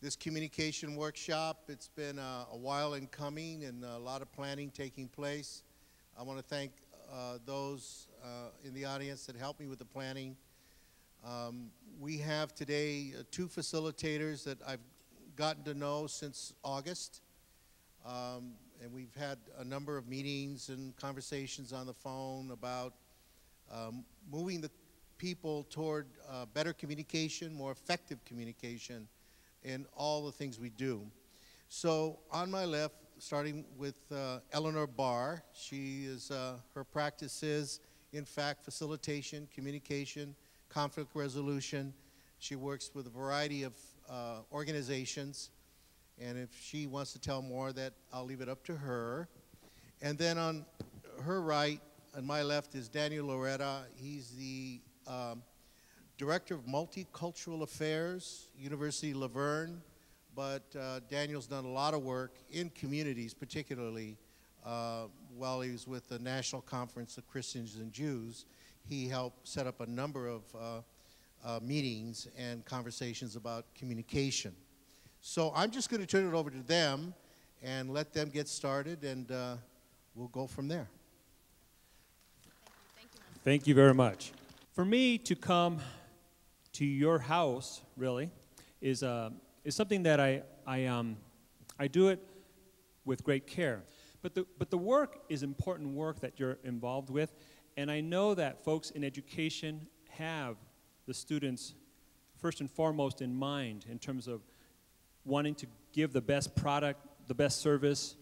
this communication workshop. It's been a while in coming and a lot of planning taking place. I want to thank those in the audience that helped me with the planning. We have today two facilitators that I've gotten to know since August. And we've had a number of meetings and conversations on the phone about moving the people toward better communication, more effective communication in all the things we do. So on my left, starting with Eleanor Barr, she is, her practice is, in fact, facilitation, communication, conflict resolution. She works with a variety of organizations, and if she wants to tell more, that I'll leave it up to her. And then on her right, on my left, is Daniel Loretta. He's the Director of Multicultural Affairs, University of La Verne, but Daniel's done a lot of work in communities, particularly while he was with the National Conference of Christians and Jews. He helped set up a number of meetings and conversations about communication. So I'm just going to turn it over to them and let them get started, and we'll go from there. Thank you very much. For me to come to your house, really, is something that I do it with great care. But the work is important work that you're involved with, and I know that folks in education have the students first and foremost in mind in terms of wanting to give the best product, the best service,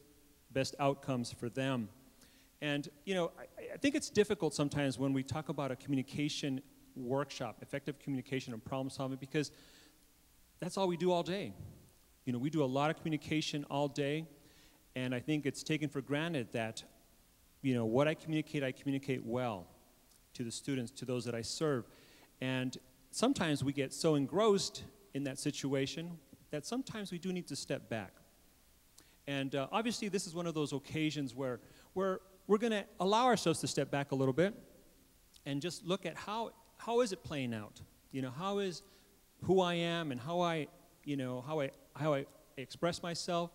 best outcomes for them. And, you know, I think it's difficult sometimes when we talk about a communication workshop, effective communication and problem solving, because that's all we do all day. You know, we do a lot of communication all day, and I think it's taken for granted that, you know, what I communicate well to the students, to those that I serve. And sometimes we get so engrossed in that situation that sometimes we do need to step back. And obviously this is one of those occasions where we're going to allow ourselves to step back a little bit and just look at how is it playing out? You know, how is who I am and how I express myself,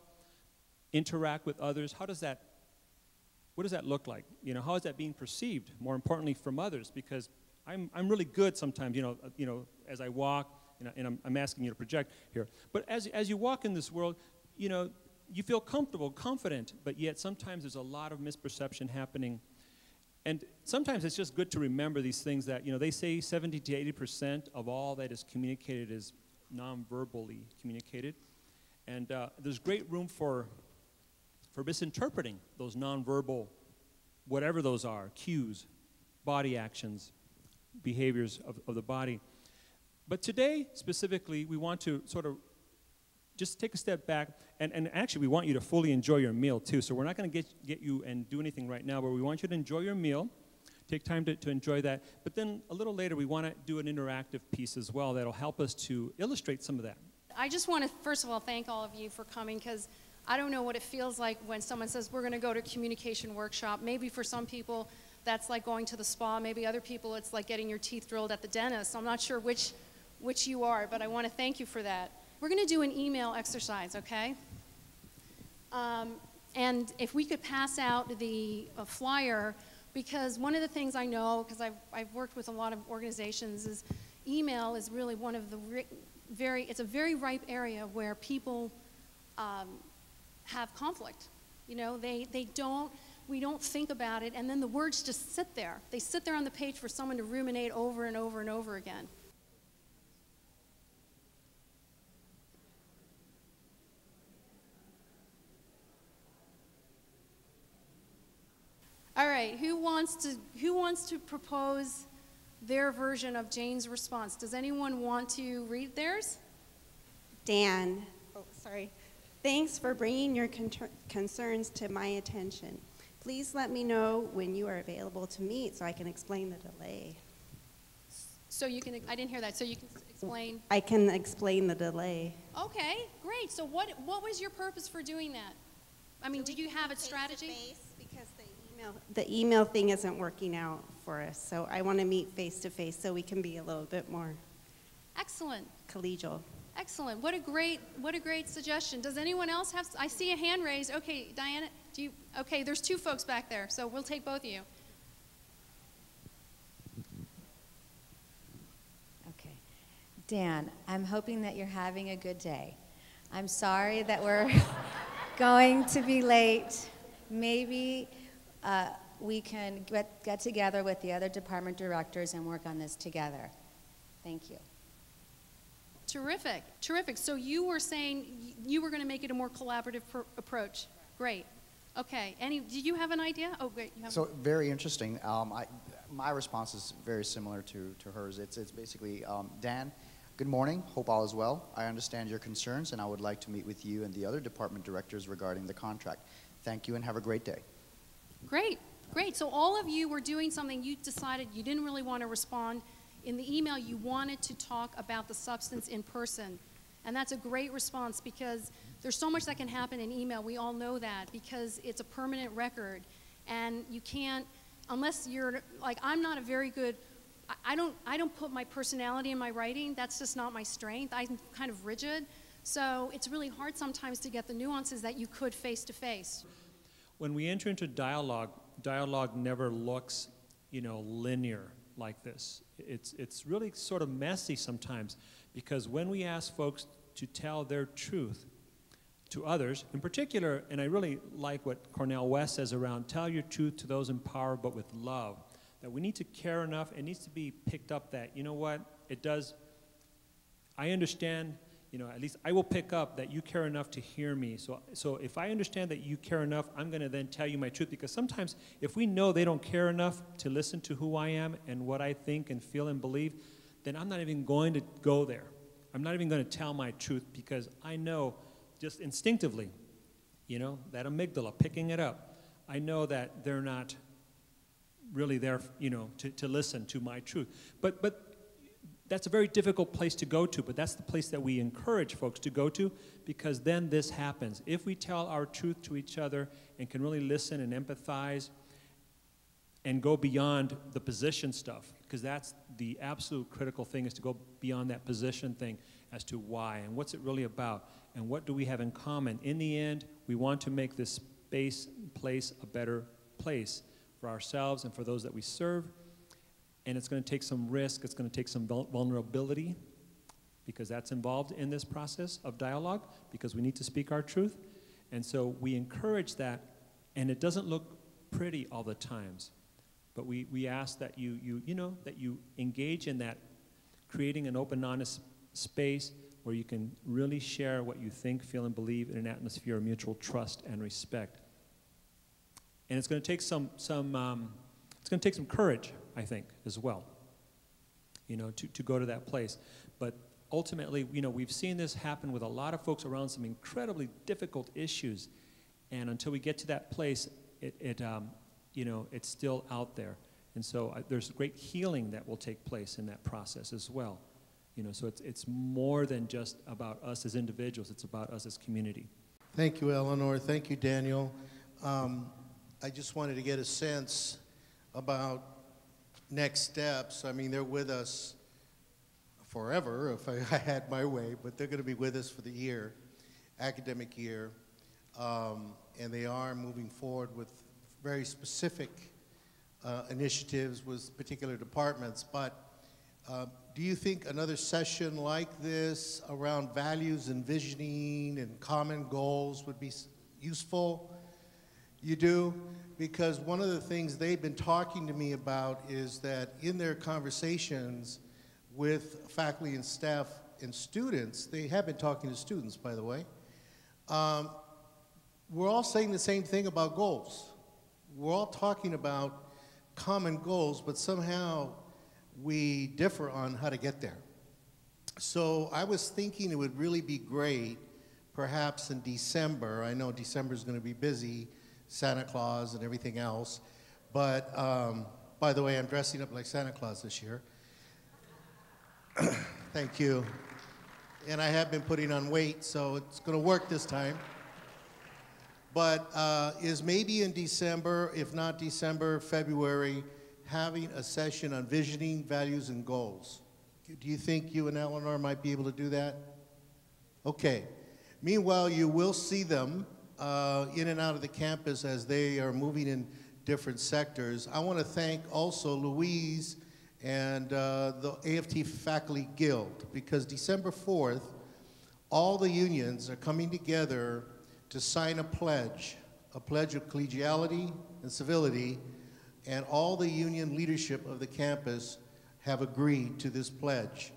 interact with others, what does that look like? You know, how is that being perceived, more importantly, from others? Because I'm really good sometimes, you know, as I walk, and I'm asking you to project here. But as you walk in this world, you know, you feel comfortable, confident, but yet sometimes there's a lot of misperception happening. And sometimes it's just good to remember these things that, you know, they say 70 to 80% of all that is communicated is non-verbally communicated. And there's great room for misinterpreting those non-verbal, whatever those are, cues, body actions, behaviors of the body. But today, specifically, we want to sort of just take a step back, and actually we want you to fully enjoy your meal too. So we're not going to get you and do anything right now, but we want you to enjoy your meal, take time to enjoy that. But then a little later we want to do an interactive piece as well that'll help us to illustrate some of that. I just want to, first of all, thank all of you for coming, because I don't know what it feels like when someone says we're going to go to a communication workshop. Maybe for some people that's like going to the spa. Maybe other people it's like getting your teeth drilled at the dentist. I'm not sure which you are, but I want to thank you for that. We're going to do an email exercise, okay? And if we could pass out the flyer, because one of the things I know, because I've worked with a lot of organizations, is email is really one of the it's a very ripe area where people have conflict. You know, we don't think about it, and then the words just sit there. They sit there on the page for someone to ruminate over and over and over again. All right, who wants to propose their version of Jane's response? Does anyone want to read theirs? Dan, thanks for bringing your concerns to my attention. Please let me know when you are available to meet so I can explain the delay. So you can, I didn't hear that, so you can explain? I can explain the delay. Okay, great. So what was your purpose for doing that? I mean, did you have a strategy? Face-to-face, because the email thing isn't working out for us, so I want to meet face-to-face so we can be a little bit more excellent, collegial. Excellent. What a great suggestion. Does anyone else have? I see a hand raised. Okay, Diana, do you? Okay, there's two folks back there, so we'll take both of you. Okay. Dan, I'm hoping that you're having a good day. I'm sorry that we're going to be late. Maybe we can get together with the other department directors and work on this together. Thank you. Terrific, terrific. So you were saying you were going to make it a more collaborative approach. Great. Okay. Did you have an idea? Oh, great. So very interesting. My response is very similar to hers. It's basically, Dan, good morning. Hope all is well. I understand your concerns, and I would like to meet with you and the other department directors regarding the contract. Thank you, and have a great day. Great, great. So all of you were doing something. You decided you didn't really want to respond. In the email, you wanted to talk about the substance in person. And that's a great response because there's so much that can happen in email. We all know that because it's a permanent record. And you can't, unless you're, like, I'm not a very good, I don't put my personality in my writing. That's just not my strength. I'm kind of rigid. So it's really hard sometimes to get the nuances that you could face to face. When we enter into dialogue, dialogue never looks, linear like this. It's really sort of messy sometimes because when we ask folks to tell their truth to others, in particular, and I really like what Cornel West says around tell your truth to those in power but with love, that we need to care enough, it needs to be picked up that, you know what, it does, I understand, at least I will pick up that you care enough to hear me. So if I understand that you care enough, I'm going to then tell you my truth. Because sometimes if we know they don't care enough to listen to who I am and what I think and feel and believe, then I'm not even going to go there. I'm not even going to tell my truth because I know just instinctively, that amygdala, picking it up, I know that they're not really there, to listen to my truth. But that's a very difficult place to go to, but that's the place that we encourage folks to go to because then this happens. If we tell our truth to each other and can really listen and empathize and go beyond the position stuff, because that's the absolute critical thing is to go beyond that position thing as to why and what's it really about and what do we have in common. In the end, we want to make this place a better place for ourselves and for those that we serve. And it's going to take some risk, it's going to take some vulnerability because that's involved in this process of dialogue because we need to speak our truth. And so we encourage that, and it doesn't look pretty all the times. But we ask that that you engage in that, creating an open, honest space where you can really share what you think, feel, and believe in an atmosphere of mutual trust and respect. And it's going to take some courage, I think, as well, to go to that place. But ultimately, we've seen this happen with a lot of folks around some incredibly difficult issues. And until we get to that place, it's still out there. And so there's great healing that will take place in that process as well. So it's more than just about us as individuals. It's about us as community. Thank you, Eleanor. Thank you, Daniel. I just wanted to get a sense about next steps. I mean, they're with us forever if I had my way, but they're going to be with us for the year, academic year, and they are moving forward with very specific initiatives with particular departments. But do you think another session like this around values and visioning and common goals would be useful? You do? Because one of the things they've been talking to me about is that in their conversations with faculty and staff and students, they have been talking to students, by the way, we're all saying the same thing about goals. We're all talking about common goals, but somehow we differ on how to get there. So I was thinking it would really be great, perhaps in December. I know December is going to be busy, Santa Claus and everything else. But by the way, I'm dressing up like Santa Claus this year. Thank you. And I have been putting on weight, so it's going to work this time. But is maybe in December, if not December, February, having a session on visioning, values, and goals. Do you think you and Eleanor might be able to do that? Okay. Meanwhile, you will see them in and out of the campus as they are moving in different sectors. I want to thank also Louise and the AFT Faculty Guild, because December 4th, all the unions are coming together to sign a pledge of collegiality and civility, and all the union leadership of the campus have agreed to this pledge.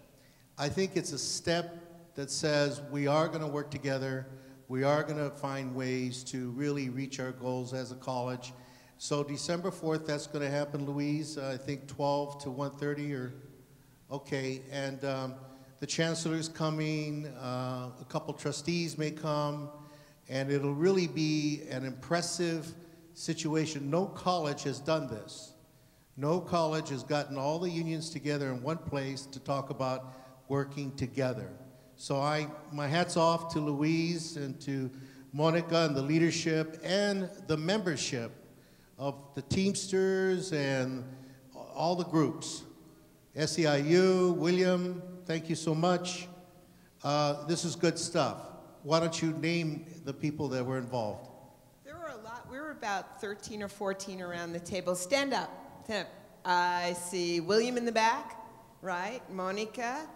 I think it's a step that says we are going to work together, we are going to find ways to really reach our goals as a college. So December 4th, that's going to happen, Louise, I think 12 to 1:30 or, okay, and the chancellor's coming, a couple trustees may come, and it'll really be an impressive situation. No college has done this. No college has gotten all the unions together in one place to talk about working together. So my hat's off to Louise and to Monica and the leadership and the membership of the Teamsters and all the groups. SEIU, William, thank you so much. This is good stuff. Why don't you name the people that were involved? There were a lot. We were about 13 or 14 around the table. Stand up. Stand up. I see William in the back, right? Monica,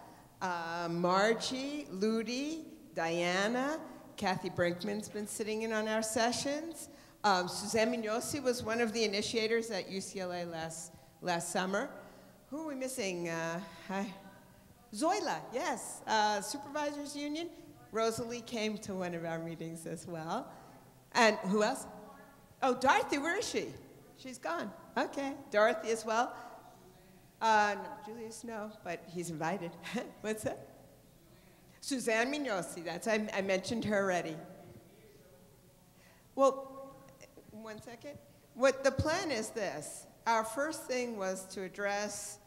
Margie, Ludi, Diana, Kathy Brinkman's been sitting in on our sessions. Suzanne Mignosi was one of the initiators at UCLA last summer. Who are we missing? Zoila, yes. Supervisors Union. Rosalie came to one of our meetings as well. And who else? Oh, Dorothy, where is she? She's gone. Okay, Dorothy as well. No, Julius, no, but he's invited. What's that? Suzanne Mignosi, I mentioned her already. Well, one second. What the plan is this. Our first thing was to address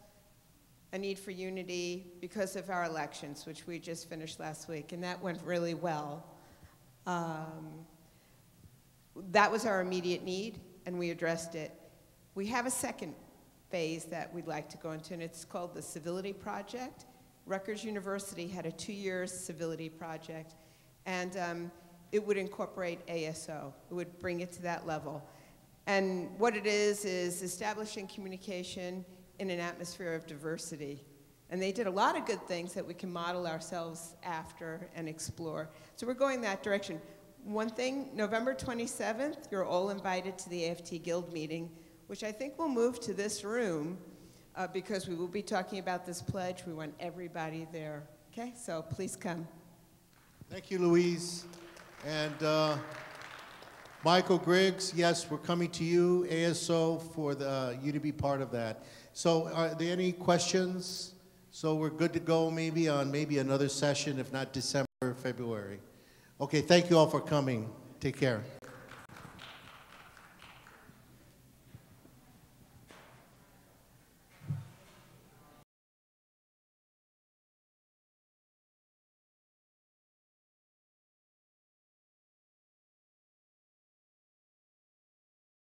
a need for unity because of our elections, which we just finished last week, and that went really well. That was our immediate need, and we addressed it. We have a second phase that we'd like to go into, and it's called the Civility Project. Rutgers University had a 2-year civility project, and it would incorporate ASO. It would bring it to that level. And what it is establishing communication in an atmosphere of diversity. And they did a lot of good things that we can model ourselves after and explore. So we're going that direction. One thing, November 27th, you're all invited to the AFT Guild meeting, which I think will move to this room because we will be talking about this pledge. We want everybody there. Okay, so please come. Thank you, Louise. And Michael Griggs, yes, we're coming to you, ASO, for you to be part of that. So are there any questions? So we're good to go maybe on another session, if not December or February. Okay, thank you all for coming. Take care.